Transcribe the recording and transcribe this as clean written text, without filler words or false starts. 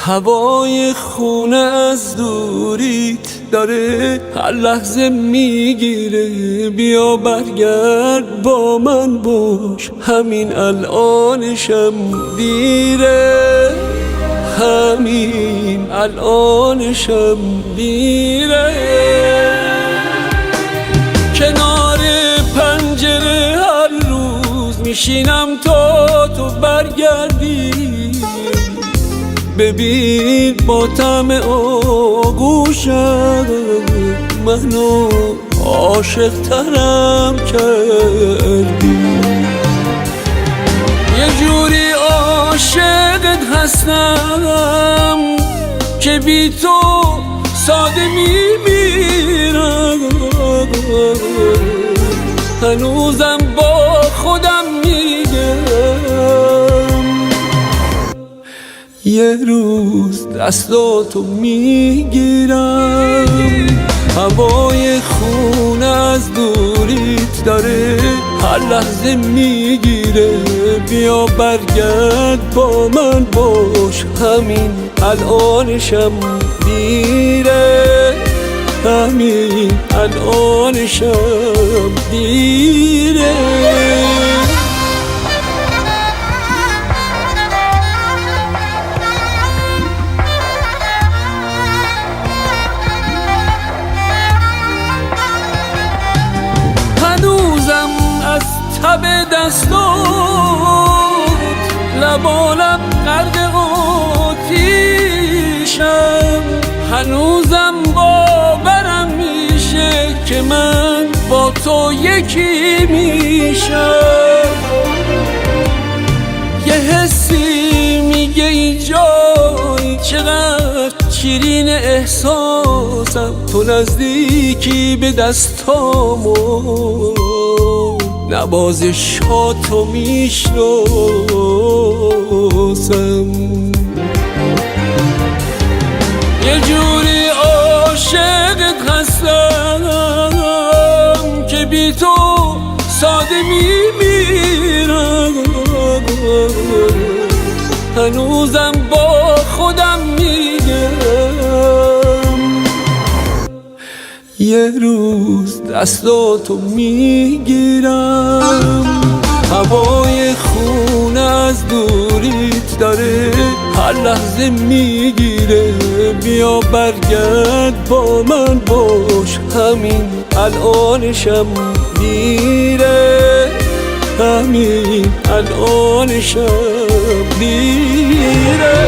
هوای خونه از دوریت داره هر لحظه میگیره، بیا برگرد با من باش، همین الانشم دیره، همین الانشم دیره. کنار پنجره هر روز میشینم تا تو برگردی، ببین با طعم آغوشت منو عاشق ترم کردی. یه جوری عاشقت هستم که بی تو ساده میمیرم، هنوزم با خودم میگم یه روز دستاتو میگیرم. هوای خونه از دوریت داره هر لحظه میگیره، بیا برگرد با من باش، همین الانشم دیره، همین الانشم دیره. تب دستات لبالب غرق آتیشم، هنوزم باورم میشه که من با تو یکی میشم. یه حسی میگه اینجایی چقدر شیرین احساسم، تو نزدیکی به دستامو نوازشاتو میشناسم. یه جوری عاشقت هستم که بی تو ساده میمیرم، هنوزم با خودم میگم یه روز دستاتو میگیرم. هوای خونه از دوریت داره هر لحظه میگیره، بیا برگرد با من باش، همین الانشم دیره، همین الانشم دیره.